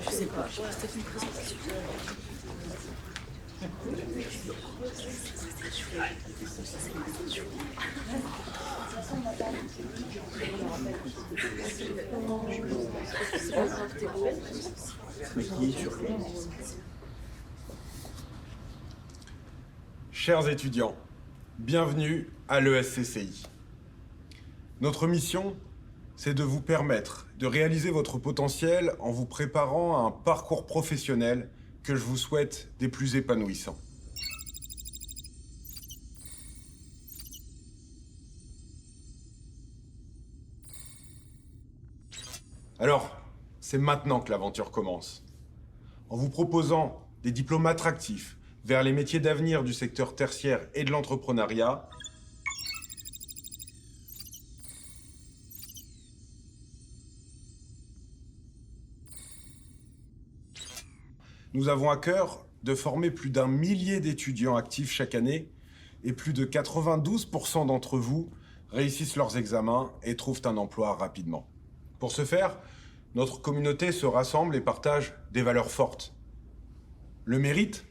Je sais pas, je pense que c'est une présentation. Chers étudiants, bienvenue à l'ESCCI. Notre mission, c'est de vous permettre de réaliser votre potentiel en vous préparant à un parcours professionnel que je vous souhaite des plus épanouissants. Alors, c'est maintenant que l'aventure commence. En vous proposant des diplômes attractifs vers les métiers d'avenir du secteur tertiaire et de l'entrepreneuriat, nous avons à cœur de former plus d'1 millier d'étudiants actifs chaque année et plus de 92% d'entre vous réussissent leurs examens et trouvent un emploi rapidement. Pour ce faire, notre communauté se rassemble et partage des valeurs fortes. Le mérite,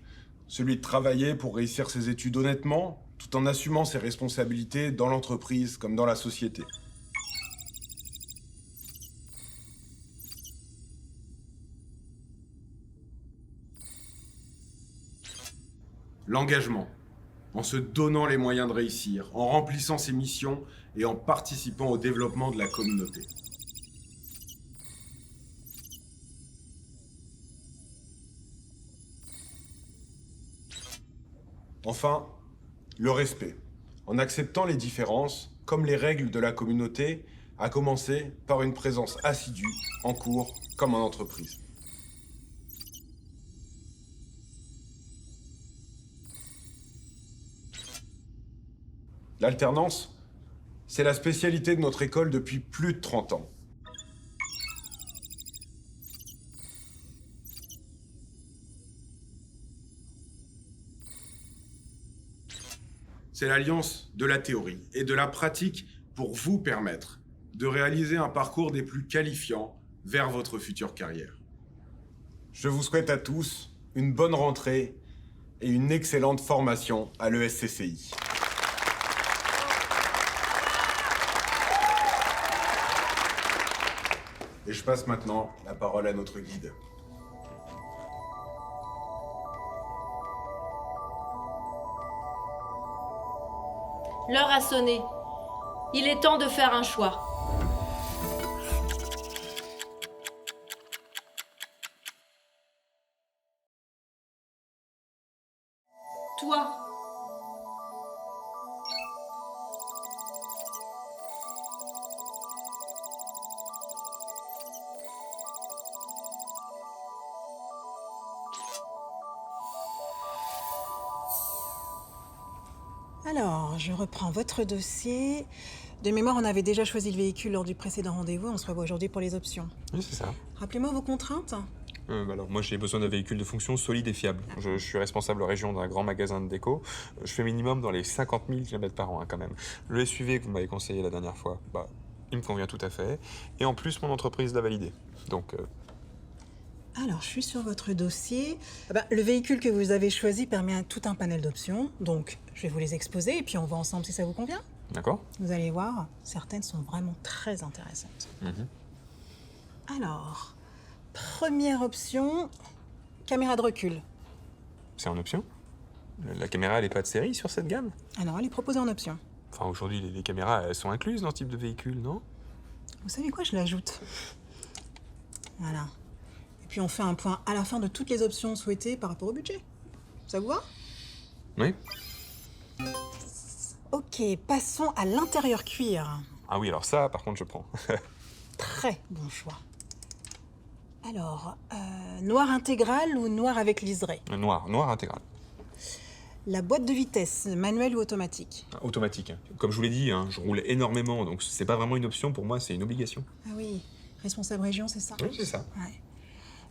celui de travailler pour réussir ses études honnêtement, tout en assumant ses responsabilités dans l'entreprise comme dans la société. L'engagement, en se donnant les moyens de réussir, en remplissant ses missions et en participant au développement de la communauté. Enfin, le respect, en acceptant les différences, comme les règles de la communauté, à commencer par une présence assidue, en cours comme en entreprise. L'alternance, c'est la spécialité de notre école depuis plus de 30 ans. C'est l'alliance de la théorie et de la pratique pour vous permettre de réaliser un parcours des plus qualifiants vers votre future carrière. Je vous souhaite à tous une bonne rentrée et une excellente formation à l'ESCCI. Et je passe maintenant la parole à notre guide. L'heure a sonné. Il est temps de faire un choix. Toi. Alors, je reprends votre dossier. De mémoire, on avait déjà choisi le véhicule lors du précédent rendez-vous. On se revoit aujourd'hui pour les options. Oui, c'est ça. Rappelez-moi vos contraintes. Alors, moi, j'ai besoin d'un véhicule de fonction solide et fiable. Je suis responsable région d'un grand magasin de déco. Je fais minimum dans les 50 000 km par an, quand même. Le SUV que vous m'avez conseillé la dernière fois, il me convient tout à fait. Et en plus, mon entreprise l'a validé. Donc, Alors, je suis sur votre dossier. Le véhicule que vous avez choisi permet tout un panel d'options. Donc, je vais vous les exposer et puis on voit ensemble si ça vous convient. d'accord. Vous allez voir, certaines sont vraiment très intéressantes. Alors, première option, caméra de recul. C'est en option. La caméra, elle est pas de série sur cette gamme. Ah non, elle est proposée en option. Enfin, aujourd'hui, les caméras, elles sont incluses dans ce type de véhicule, non? Vous savez quoi, je l'ajoute. Voilà. Et puis on fait un point à la fin de toutes les options souhaitées par rapport au budget. Ça vous va? Oui. Ok, passons à l'intérieur cuir. Ah oui, alors ça, par contre, je prends. Très bon choix. Alors, noir intégral ou noir avec liseré? Noir intégral. La boîte de vitesse, manuelle ou automatique? Automatique. Comme je vous l'ai dit, je roule énormément, donc c'est pas vraiment une option pour moi, c'est une obligation. Ah oui, responsable région, c'est ça? Oui, c'est ça. Ouais.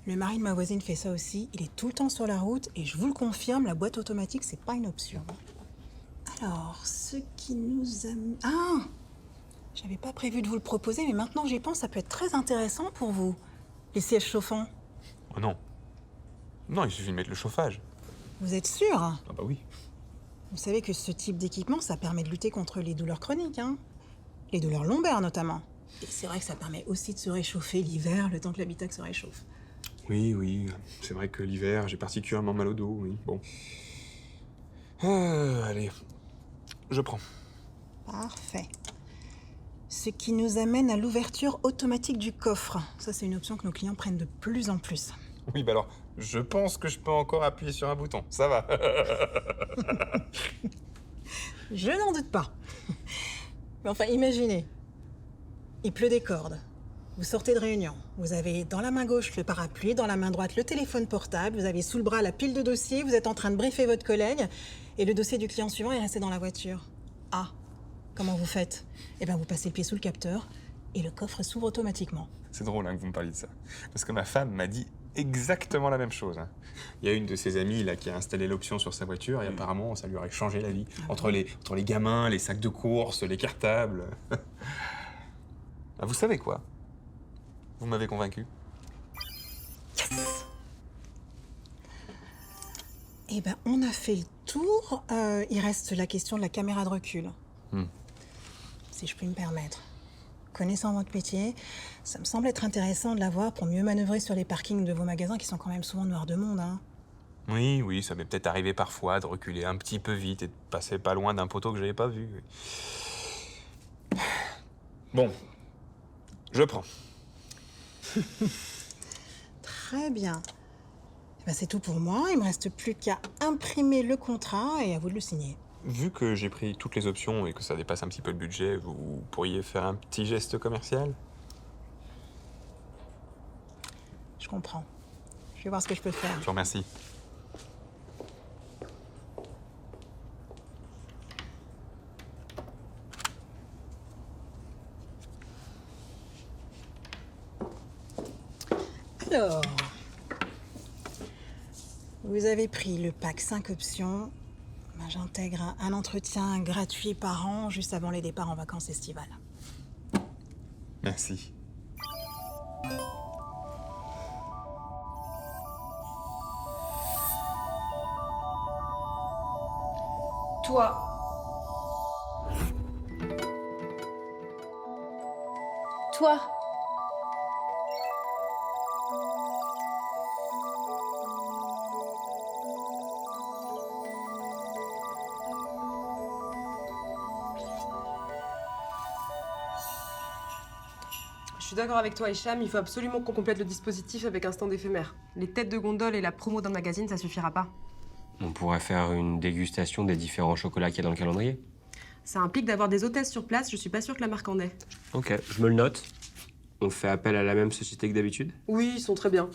Le mari de ma voisine fait ça aussi. Il est tout le temps sur la route et je vous le confirme, la boîte automatique, c'est pas une option. Alors, ce qui nous a... Ah! J'avais pas prévu de vous le proposer, mais maintenant que j'y pense, ça peut être très intéressant pour vous. Les sièges chauffants. Oh non. Non, il suffit de mettre le chauffage. Vous êtes sûr? Ah bah oui. Vous savez que ce type d'équipement, ça permet de lutter contre les douleurs chroniques, hein? Les douleurs lombaires, notamment. Et c'est vrai que ça permet aussi de se réchauffer l'hiver, le temps que l'habitacle se réchauffe. Oui, c'est vrai que l'hiver, j'ai particulièrement mal au dos, oui. Bon. Allez, je prends. Parfait. Ce qui nous amène à l'ouverture automatique du coffre. Ça, c'est une option que nos clients prennent de plus en plus. Oui, bah alors, je pense que je peux encore appuyer sur un bouton, ça va. Je n'en doute pas. Mais enfin, imaginez. Il pleut des cordes. Vous sortez de réunion. Vous avez dans la main gauche le parapluie, dans la main droite le téléphone portable, vous avez sous le bras la pile de dossiers, vous êtes en train de briefer votre collègue et le dossier du client suivant est resté dans la voiture. Ah, comment vous faites? Eh bien, vous passez le pied sous le capteur et le coffre s'ouvre automatiquement. C'est drôle hein, que vous me parliez de ça. Parce que ma femme m'a dit exactement la même chose. Hein. Il y a une de ses amies là, qui a installé l'option sur sa voiture et apparemment, ça lui aurait changé la vie. Entre les gamins, les sacs de courses, les cartables. Ah, vous savez quoi? Vous m'avez convaincu. Eh ben, on a fait le tour. Il reste la question de la caméra de recul. Si je puis me permettre. Connaissant votre métier, ça me semble être intéressant de l'avoir pour mieux manœuvrer sur les parkings de vos magasins qui sont quand même souvent noirs de monde, hein. Oui, ça m'est peut-être arrivé parfois de reculer un petit peu vite et de passer pas loin d'un poteau que j'avais pas vu. Bon, je prends. Très bien. Eh ben, c'est tout pour moi. Il me reste plus qu'à imprimer le contrat et à vous de le signer. Vu que j'ai pris toutes les options et que ça dépasse un petit peu le budget, vous pourriez faire un petit geste commercial? Je comprends. Je vais voir ce que je peux faire. Je vous remercie. Alors, vous avez pris le pack 5 options. Ben, j'intègre un entretien gratuit par an juste avant les départs en vacances estivales. Merci. Toi. Toi. Je suis d'accord avec toi, Hicham, il faut absolument qu'on complète le dispositif avec un stand éphémère. Les têtes de gondole et la promo dans le magazine, ça suffira pas. On pourrait faire une dégustation des différents chocolats qu'il y a dans le calendrier. Ça implique d'avoir des hôtesses sur place, je suis pas sûre que la marque en ait. Ok, je me le note. On fait appel à la même société que d'habitude? Oui, ils sont très bien.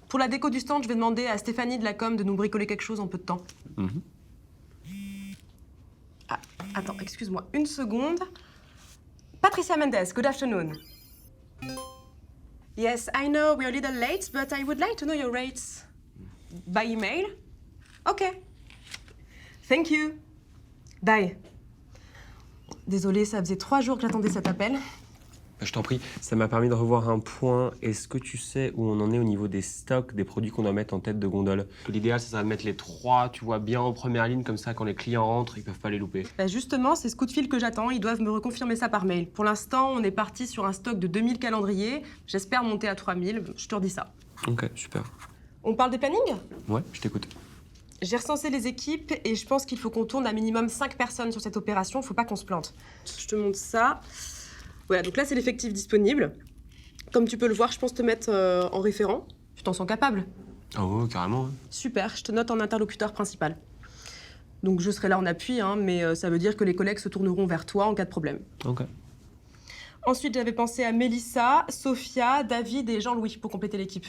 Pour la déco du stand, je vais demander à Stéphanie de la com de nous bricoler quelque chose en peu de temps. Ah, attends, excuse-moi une seconde. Patricia Mendes, good afternoon. Yes, I know we're a little late, but I would like to know your rates. By email? Okay. Thank you. Bye. Désolée, ça faisait 3 jours que j'attendais cet appel. Je t'en prie, ça m'a permis de revoir un point. Est-ce que tu sais où on en est au niveau des stocks, des produits qu'on doit mettre en tête de gondole? L'idéal, ça serait de mettre les 3, tu vois, bien en première ligne, comme ça, quand les clients rentrent, ils peuvent pas les louper. Bah justement, c'est ce coup de fil que j'attends. Ils doivent me reconfirmer ça par mail. Pour l'instant, on est parti sur un stock de 2000 calendriers. J'espère monter à 3000. Je te redis ça. Ok, super. On parle des plannings? Ouais, je t'écoute. J'ai recensé les équipes et je pense qu'il faut qu'on tourne à minimum 5 personnes sur cette opération. Faut pas qu'on se plante. Je te montre ça. Voilà, donc là, c'est l'effectif disponible. Comme tu peux le voir, je pense te mettre en référent. Tu t'en sens capable? Ah ouais, carrément. Super, je te note en interlocuteur principal. Donc je serai là en appui, hein, mais ça veut dire que les collègues se tourneront vers toi en cas de problème. Ok. Ensuite, j'avais pensé à Mélissa, Sophia, David et Jean-Louis pour compléter l'équipe.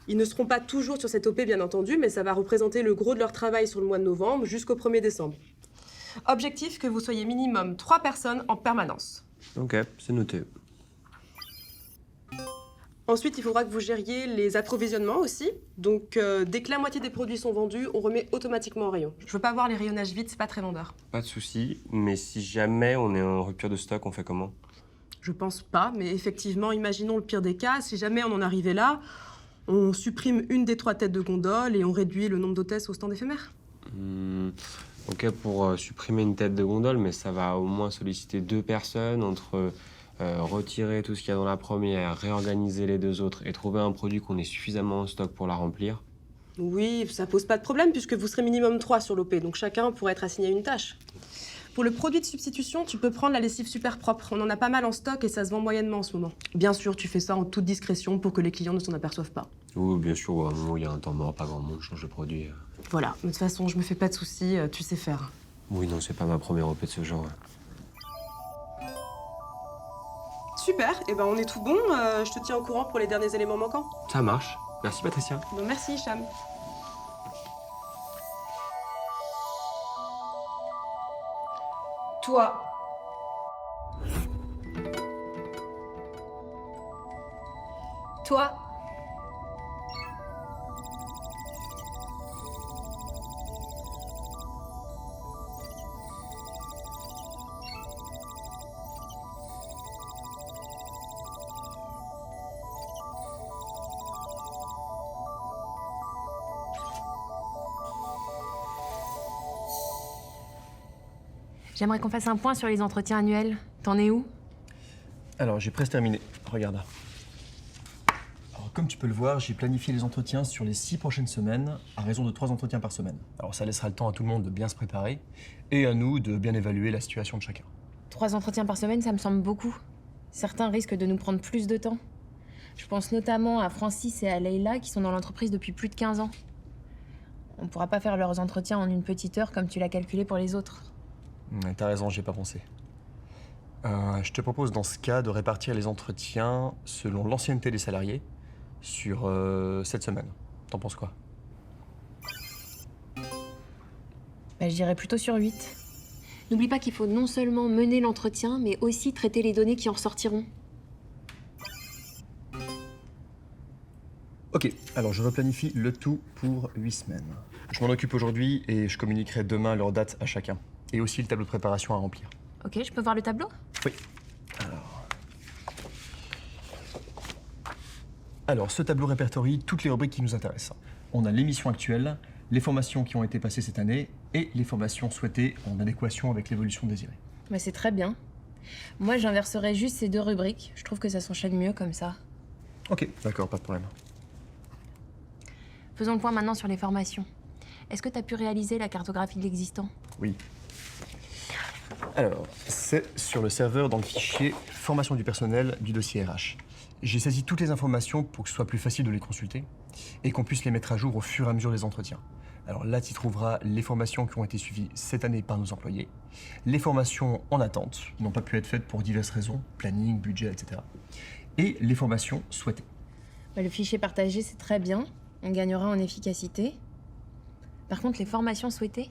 Ils ne seront pas toujours sur cette OP, bien entendu, mais ça va représenter le gros de leur travail sur le mois de novembre jusqu'au 1er décembre. Objectif, que vous soyez minimum 3 personnes en permanence. Ok, c'est noté. Ensuite, il faudra que vous gériez les approvisionnements aussi. Donc, dès que la moitié des produits sont vendus, on remet automatiquement au rayon. Je veux pas voir les rayonnages vides, c'est pas très vendeur. Pas de souci, mais si jamais on est en rupture de stock, on fait comment? Je pense pas, mais effectivement, imaginons le pire des cas. Si jamais on en arrivait là, On supprime une des 3 têtes de gondole et on réduit le nombre d'hôtesses au stand éphémère. Ok, pour supprimer une tête de gondole, mais ça va au moins solliciter 2 personnes entre retirer tout ce qu'il y a dans la première, réorganiser les 2 autres et trouver un produit qu'on ait suffisamment en stock pour la remplir. Oui, ça pose pas de problème puisque vous serez minimum 3 sur l'OP, donc chacun pourrait être assigné à une tâche. Pour le produit de substitution, tu peux prendre la lessive super propre. On en a pas mal en stock et ça se vend moyennement en ce moment. Bien sûr, tu fais ça en toute discrétion pour que les clients ne s'en aperçoivent pas. Oui, bien sûr, à un moment où il y a un temps mort, pas grand monde change de produit. Voilà, de toute façon, je me fais pas de soucis, tu sais faire. Oui, non, c'est pas ma première OP de ce genre. Super, et ben on est tout bon. Je te tiens au courant pour les derniers éléments manquants. Ça marche. Merci, Patricia. Bon, merci, Cham. Toi. Toi. J'aimerais qu'on fasse un point sur les entretiens annuels. T'en es où? Alors, j'ai presque terminé. Regarde. Alors, comme tu peux le voir, j'ai planifié les entretiens sur les 6 prochaines semaines, à raison de 3 entretiens par semaine. Alors, ça laissera le temps à tout le monde de bien se préparer, et à nous de bien évaluer la situation de chacun. 3 entretiens par semaine, ça me semble beaucoup. Certains risquent de nous prendre plus de temps. Je pense notamment à Francis et à Leïla qui sont dans l'entreprise depuis plus de 15 ans. On pourra pas faire leurs entretiens en une petite heure comme tu l'as calculé pour les autres. Ouais, t'as raison, j'y ai pas pensé. Je te propose dans ce cas de répartir les entretiens selon l'ancienneté des salariés sur 7 semaines. T'en penses quoi? Bah, je dirais plutôt sur 8. N'oublie pas qu'il faut non seulement mener l'entretien, mais aussi traiter les données qui en ressortiront. Ok, alors je replanifie le tout pour 8 semaines. Je m'en occupe aujourd'hui et je communiquerai demain leur date à chacun. Et aussi le tableau de préparation à remplir. Ok, je peux voir le tableau? Oui. Alors, ce tableau répertorie toutes les rubriques qui nous intéressent. On a l'émission actuelle, les formations qui ont été passées cette année et les formations souhaitées en adéquation avec l'évolution désirée. Bah, c'est très bien. Moi, j'inverserais juste ces 2 rubriques. Je trouve que ça s'enchaîne mieux comme ça. Ok, d'accord, pas de problème. Faisons le point maintenant sur les formations. Est-ce que tu as pu réaliser la cartographie de l'existant? Oui. Alors, c'est sur le serveur dans le fichier formation du personnel du dossier RH. J'ai saisi toutes les informations pour que ce soit plus facile de les consulter et qu'on puisse les mettre à jour au fur et à mesure des entretiens. Alors là, tu trouveras les formations qui ont été suivies cette année par nos employés, les formations en attente, qui n'ont pas pu être faites pour diverses raisons, planning, budget, etc. Et les formations souhaitées. Bah, le fichier partagé, c'est très bien. On gagnera en efficacité. Par contre, les formations souhaitées,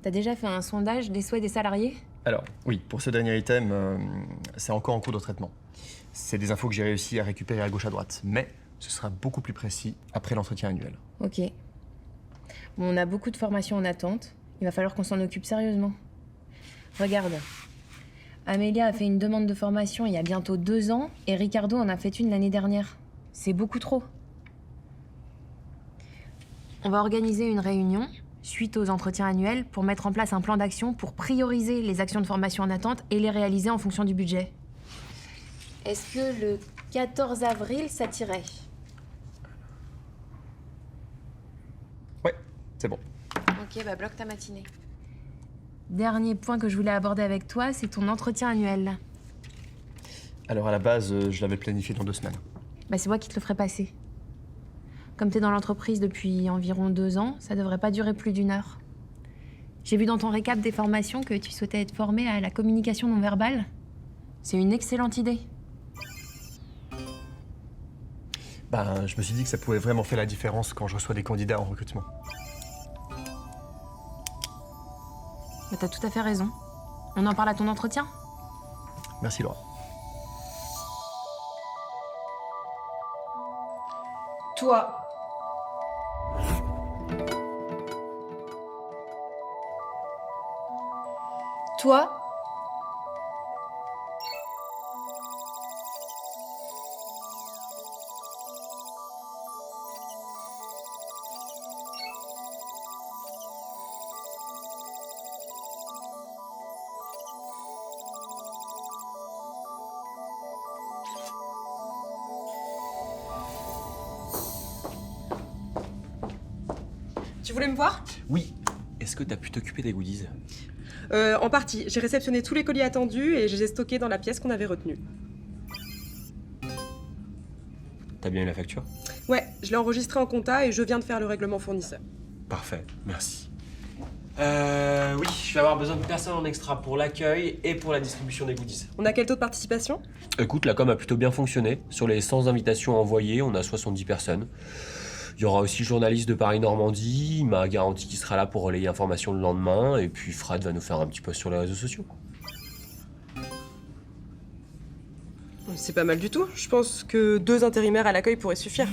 t'as déjà fait un sondage des souhaits des salariés? Alors, oui, pour ce dernier item, c'est encore en cours de traitement. C'est des infos que j'ai réussi à récupérer à gauche à droite, mais ce sera beaucoup plus précis après l'entretien annuel. Ok. Bon, on a beaucoup de formations en attente. Il va falloir qu'on s'en occupe sérieusement. Regarde. Amélia a fait une demande de formation il y a bientôt 2 ans et Ricardo en a fait une l'année dernière. C'est beaucoup trop. On va organiser une réunion suite aux entretiens annuels pour mettre en place un plan d'action pour prioriser les actions de formation en attente et les réaliser en fonction du budget. Est-ce que le 14 avril, ça t'irait? Ouais, c'est bon. Ok, bah bloque ta matinée. Dernier point que je voulais aborder avec toi, c'est ton entretien annuel. Alors à la base, je l'avais planifié dans 2 semaines. Bah c'est moi qui te le ferai passer. Comme t'es dans l'entreprise depuis environ 2 ans, ça devrait pas durer plus d'1 heure. J'ai vu dans ton récap des formations que tu souhaitais être formé à la communication non verbale. C'est une excellente idée. Ben, je me suis dit que ça pouvait vraiment faire la différence quand je reçois des candidats en recrutement. Bah t'as tout à fait raison. On en parle à ton entretien? Merci Laura. Toi. Toi. Tu voulais me voir? Oui. Est-ce que t'as pu t'occuper des goodies? En partie. J'ai réceptionné tous les colis attendus et je les ai stockés dans la pièce qu'on avait retenue. T'as bien eu la facture? Ouais, je l'ai enregistré en compta et je viens de faire le règlement fournisseur. Parfait, merci. Oui, je vais avoir besoin de personnes en extra pour l'accueil et pour la distribution des goodies. On a quel taux de participation? Écoute, la com a plutôt bien fonctionné. Sur les 100 invitations envoyées, on a 70 personnes. Il y aura aussi le journaliste de Paris-Normandie. Il m'a garanti qu'il sera là pour relayer l'information le lendemain. Et puis Fred va nous faire un petit post sur les réseaux sociaux. C'est pas mal du tout. Je pense que 2 intérimaires à l'accueil pourraient suffire.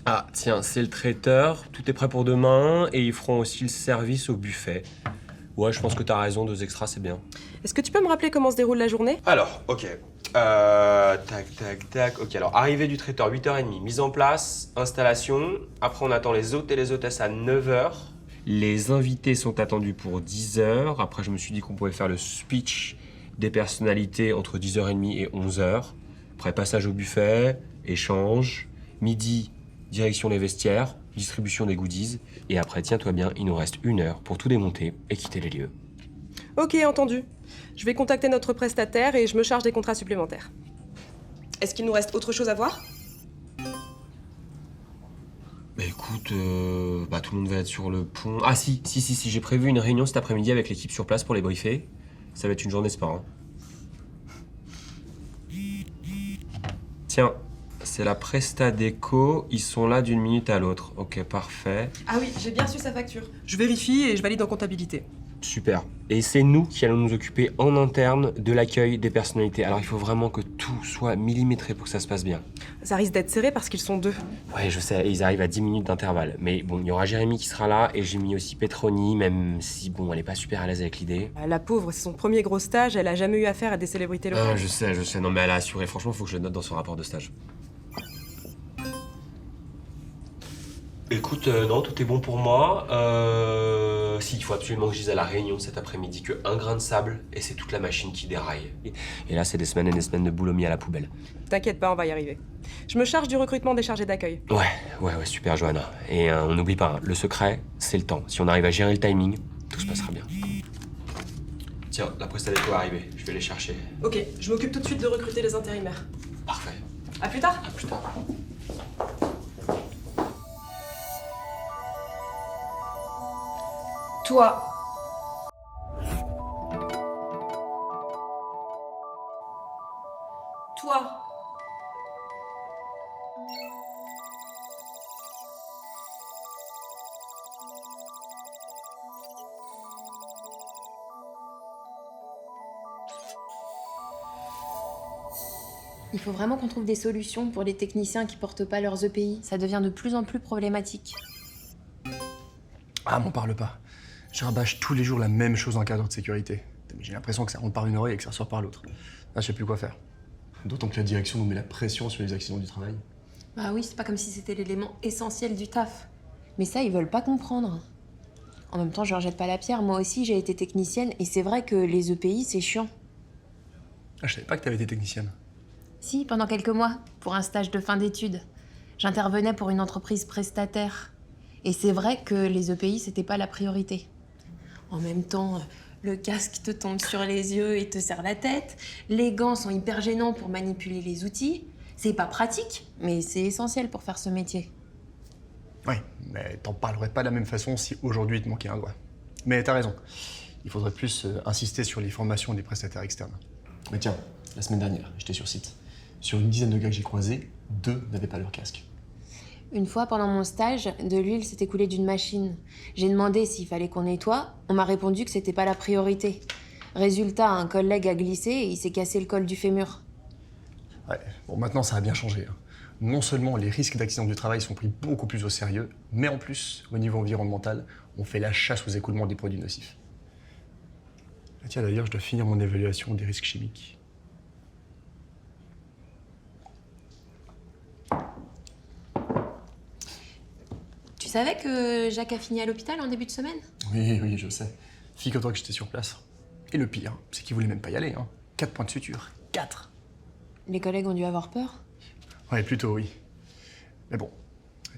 Ah, tiens, c'est le traiteur. Tout est prêt pour demain. Et ils feront aussi le service au buffet. Ouais, je pense que t'as raison, 2 extras, c'est bien. Est-ce que tu peux me rappeler comment se déroule la journée? Alors, ok. Tac. Ok, alors, arrivée du traiteur, 8h30. Mise en place, installation. Après, on attend les hôtes et les hôtesses à 9h. Les invités sont attendus pour 10h. Après, je me suis dit qu'on pouvait faire le speech des personnalités entre 10h30 et 11h. Après, passage au buffet, échange. Midi, direction les vestiaires, distribution des goodies. Et après, tiens-toi bien, il nous reste 1 heure pour tout démonter et quitter les lieux. Ok, entendu. Je vais contacter notre prestataire et je me charge des contrats supplémentaires. Est-ce qu'il nous reste autre chose à voir? Bah écoute, tout le monde va être sur le pont. Ah si, j'ai prévu une réunion cet après-midi avec l'équipe sur place pour les briefer. Ça va être une journée sport. Hein. Tiens, c'est la Presta Déco, ils sont là d'une minute à l'autre. Ok, parfait. Ah oui, j'ai bien reçu sa facture. Je vérifie et je valide en comptabilité. Super. Et c'est nous qui allons nous occuper en interne de l'accueil des personnalités. Alors il faut vraiment que tout soit millimétré pour que ça se passe bien. Ça risque d'être serré parce qu'ils sont 2. Ouais, je sais, ils arrivent à 10 minutes d'intervalle. Mais bon, il y aura Jérémy qui sera là et j'ai mis aussi Petroni, même si bon, elle est pas super à l'aise avec l'idée. La pauvre, c'est son premier gros stage, elle a jamais eu affaire à des célébrités locales. Ah, je sais. Non mais elle a assuré. Franchement, faut que je le note dans son rapport de stage. Écoute, non, tout est bon pour moi. Si, il faut absolument que je dise à la réunion cet après-midi que 1 grain de sable et c'est toute la machine qui déraille. Et là, c'est des semaines et des semaines de boulot mis à la poubelle. T'inquiète pas, on va y arriver. Je me charge du recrutement des chargés d'accueil. Ouais, super, Johanna. Et on n'oublie pas, hein, le secret, c'est le temps. Si on arrive à gérer le timing, tout se passera bien. Tiens, la presta déco est arrivée. Je vais les chercher. Ok, je m'occupe tout de suite de recruter les intérimaires. Parfait. À plus tard. À plus tard. Toi. Toi. Il faut vraiment qu'on trouve des solutions pour les techniciens qui portent pas leurs EPI. Ça devient de plus en plus problématique. Ah, m'en parle pas. Je rabâche tous les jours la même chose en cadre de sécurité. Mais j'ai l'impression que ça rentre par une oreille et que ça ressort par l'autre. Là, je sais plus quoi faire. D'autant que la direction nous met la pression sur les accidents du travail. Bah oui, c'est pas comme si c'était l'élément essentiel du taf. Mais ça, ils veulent pas comprendre. En même temps, je leur jette pas la pierre. Moi aussi, j'ai été technicienne et c'est vrai que les EPI, c'est chiant. Ah, je savais pas que t'avais été technicienne. Si, pendant quelques mois, pour un stage de fin d'études. J'intervenais pour une entreprise prestataire. Et c'est vrai que les EPI, c'était pas la priorité. En même temps, le casque te tombe sur les yeux et te serre la tête. Les gants sont hyper gênants pour manipuler les outils. C'est pas pratique, mais c'est essentiel pour faire ce métier. Oui, mais t'en parlerais pas de la même façon si aujourd'hui il te manquait un doigt. Mais t'as raison. Il faudrait plus insister sur les formations des prestataires externes. Mais tiens, la semaine dernière, j'étais sur site. Sur une dizaine de gars que j'ai croisés, 2 n'avaient pas leur casque. Une fois, pendant mon stage, de l'huile s'est écoulée d'une machine. J'ai demandé s'il fallait qu'on nettoie. On m'a répondu que c'était pas la priorité. Résultat, un collègue a glissé et il s'est cassé le col du fémur. Ouais, bon, maintenant ça a bien changé. Hein. Non seulement les risques d'accident du travail sont pris beaucoup plus au sérieux, mais en plus, au niveau environnemental, on fait la chasse aux écoulements des produits nocifs. Ah, tiens, d'ailleurs, je dois finir mon évaluation des risques chimiques. Tu savais que Jacques a fini à l'hôpital en début de semaine? Oui, je sais. Figure-toi que j'étais sur place. Et le pire, c'est qu'il voulait même pas y aller. Hein. 4 points de suture. 4. Les collègues ont dû avoir peur. Ouais, plutôt oui. Mais bon,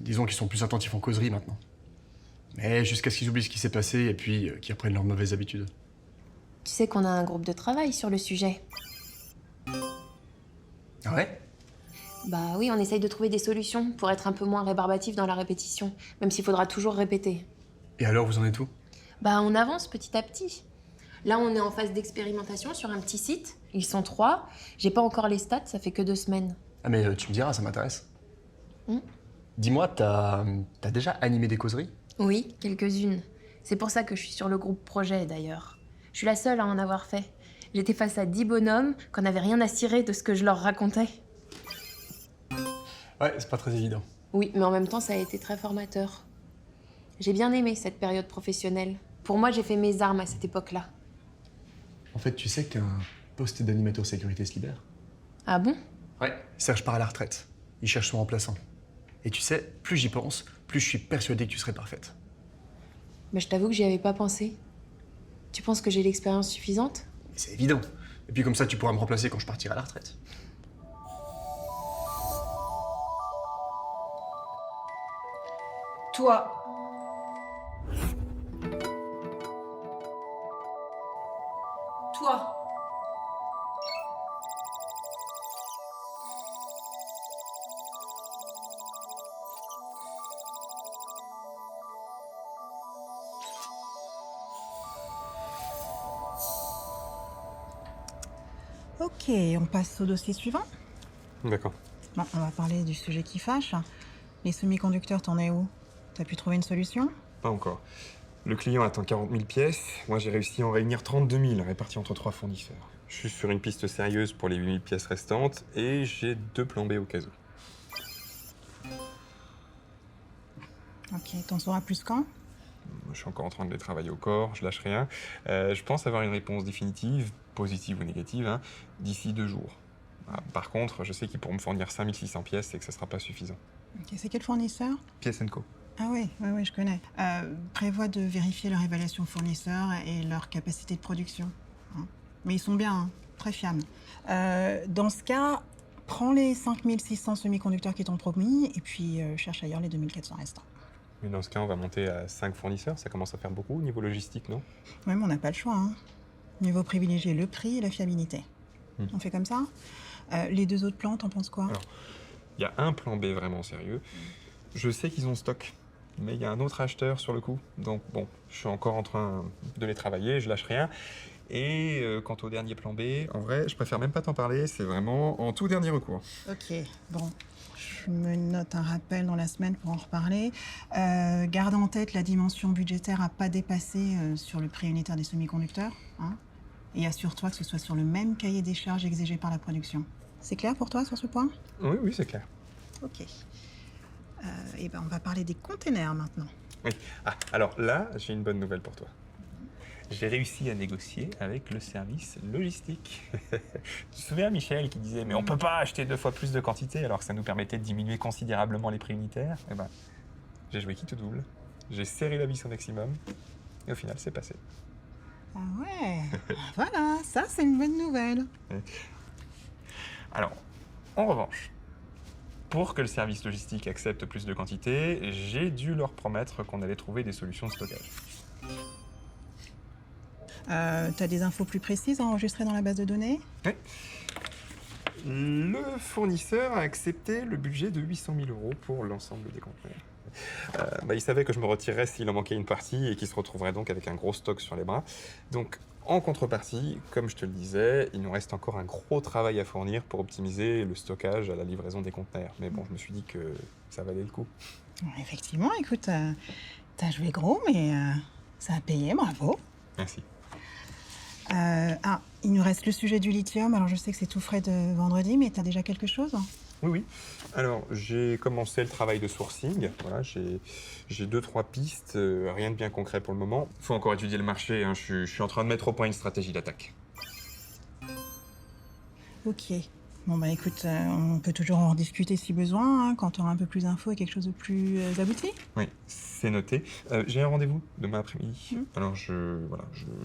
Disons qu'ils sont plus attentifs en causerie maintenant. Mais jusqu'à ce qu'ils oublient ce qui s'est passé et puis qu'ils reprennent leurs mauvaises habitudes. Tu sais qu'on a un groupe de travail sur le sujet. Ah ouais? Bah oui, on essaye de trouver des solutions pour être un peu moins rébarbatif dans la répétition, même s'il faudra toujours répéter. Et alors, vous en êtes où? Bah on avance petit à petit. Là, on est en phase d'expérimentation sur un petit site. Ils sont 3. J'ai pas encore les stats, ça fait que 2 semaines. Ah mais tu me diras, ça m'intéresse. Hmm. Dis-moi, t'as déjà animé des causeries? Oui, quelques-unes. C'est pour ça que je suis sur le groupe projet, d'ailleurs. Je suis la seule à en avoir fait. J'étais face à 10 bonhommes qu'on n'avait rien à cirer de ce que je leur racontais. Ouais, c'est pas très évident. Oui, mais en même temps, ça a été très formateur. J'ai bien aimé cette période professionnelle. Pour moi, j'ai fait mes armes à cette époque-là. En fait, tu sais qu'un poste d'animateur sécurité se libère? Ah bon? Ouais. Serge part à la retraite. Il cherche son remplaçant. Et tu sais, plus j'y pense, plus je suis persuadé que tu serais parfaite. Mais je t'avoue que j'y avais pas pensé. Tu penses que j'ai l'expérience suffisante? Mais c'est évident. Et puis comme ça, tu pourras me remplacer quand je partirai à la retraite. Toi. Toi. Ok, on passe au dossier suivant. D'accord. Bon, on va parler du sujet qui fâche. Les semi-conducteurs, t'en es où? T'as pu trouver une solution? Pas encore. Le client attend 40 000 pièces. Moi, j'ai réussi à en réunir 32 000, répartis entre 3 fournisseurs. Je suis sur une piste sérieuse pour les 8 000 pièces restantes et j'ai 2 plans B au cas où. Ok, t'en sauras plus quand? Je suis encore en train de les travailler au corps, je lâche rien. Je pense avoir une réponse définitive, positive ou négative, hein, d'ici 2 jours. Ah, par contre, je sais qu'ils pourront me fournir 5 600 pièces et que ça sera pas suffisant. Ok, c'est quel fournisseur? Pièce Co. Ah oui, je connais. Prévois de vérifier leur évaluation fournisseur et leur capacité de production. Hein. Mais ils sont bien, hein, très fiables. Dans ce cas, prends les 5600 semi-conducteurs qui t'ont promis et puis cherche ailleurs les 2400 restants. Mais dans ce cas, on va monter à 5 fournisseurs, ça commence à faire beaucoup au niveau logistique, non? Ouais, mais on n'a pas le choix. Hein. Mieux vaut privilégier le prix et la fiabilité. On fait comme ça? Les 2 autres plans, t'en penses quoi? Alors, il y a un plan B vraiment sérieux. Je sais qu'ils ont stock, mais il y a un autre acheteur sur le coup. Donc bon, je suis encore en train de les travailler, je lâche rien. Et quant au dernier plan B, en vrai, je préfère même pas t'en parler, c'est vraiment en tout dernier recours. Ok, bon. Je me note un rappel dans la semaine pour en reparler. Garde en tête la dimension budgétaire à pas dépasser sur le prix unitaire des semi-conducteurs. Hein, et assure-toi que ce soit sur le même cahier des charges exigé par la production. C'est clair pour toi sur ce point? Oui, oui, c'est clair. Ok. Et ben on va parler des containers maintenant. Oui. Ah, alors là, j'ai une bonne nouvelle pour toi. J'ai réussi à négocier avec le service logistique. Tu te souviens, Michel, qui disait « Mais on peut pas acheter 2 fois plus de quantité alors que ça nous permettait de diminuer considérablement les prix unitaires ?» Eh ben, j'ai joué quitte double. J'ai serré la vis au maximum. Et au final, c'est passé. Ah ouais. Voilà, ça c'est une bonne nouvelle. Alors, en revanche, pour que le service logistique accepte plus de quantité, j'ai dû leur promettre qu'on allait trouver des solutions de stockage. T'as des infos plus précises à enregistrer dans la base de données? Oui. Le fournisseur a accepté le budget de 800 000 € pour l'ensemble des conteneurs. Il savait que je me retirerais s'il en manquait une partie et qu'il se retrouverait donc avec un gros stock sur les bras. Donc, en contrepartie, comme je te le disais, il nous reste encore un gros travail à fournir pour optimiser le stockage à la livraison des conteneurs. Mais bon, je me suis dit que ça valait le coup. Effectivement, écoute, t'as joué gros, mais ça a payé, bravo. Merci. Il nous reste le sujet du lithium. Alors, je sais que c'est tout frais de vendredi, mais t'as déjà quelque chose? Oui, oui. Alors, j'ai commencé le travail de sourcing. Voilà, j'ai 2-3 pistes, rien de bien concret pour le moment. Il faut encore étudier le marché, hein. Je suis en train de mettre au point une stratégie d'attaque. Ok. Bon, bah écoute, on peut toujours en rediscuter si besoin, hein, quand tu auras un peu plus d'infos et quelque chose de plus abouti. Oui, c'est noté. J'ai un rendez-vous demain après-midi. Alors, je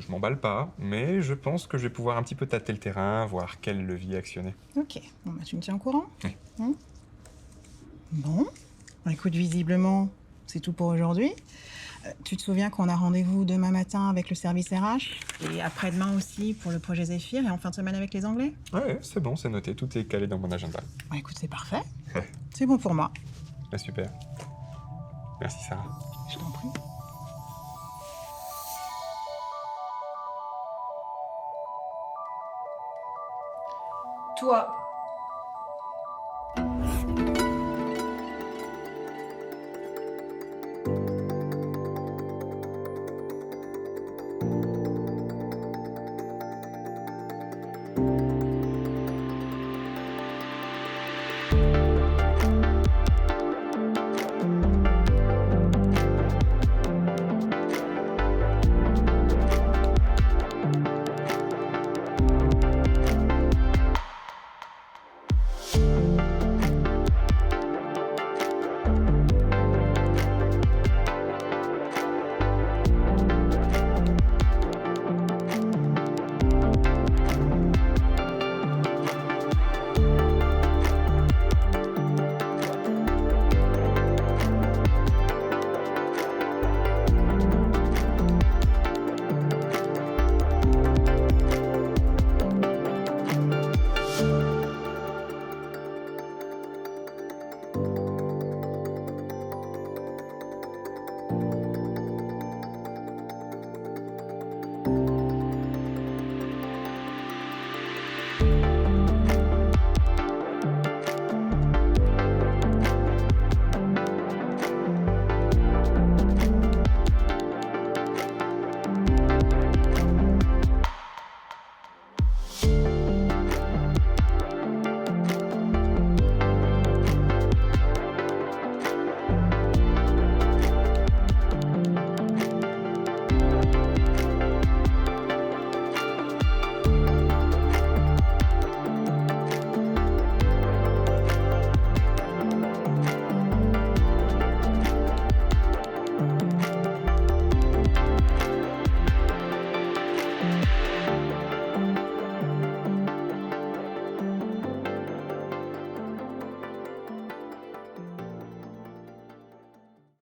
m'emballe pas, mais je pense que je vais pouvoir un petit peu tâter le terrain, voir quel levier actionner. Ok. Bon, bah tu me tiens au courant? Oui. Bon. Bon, écoute, visiblement, c'est tout pour aujourd'hui. Tu te souviens qu'on a rendez-vous demain matin avec le service RH et après-demain aussi pour le projet Zéphyr et en fin de semaine avec les Anglais? Ouais, c'est bon, c'est noté, tout est calé dans mon agenda. Bon, écoute, c'est parfait. C'est bon pour moi. Bah, super. Merci Sarah. Je t'en prie. Toi,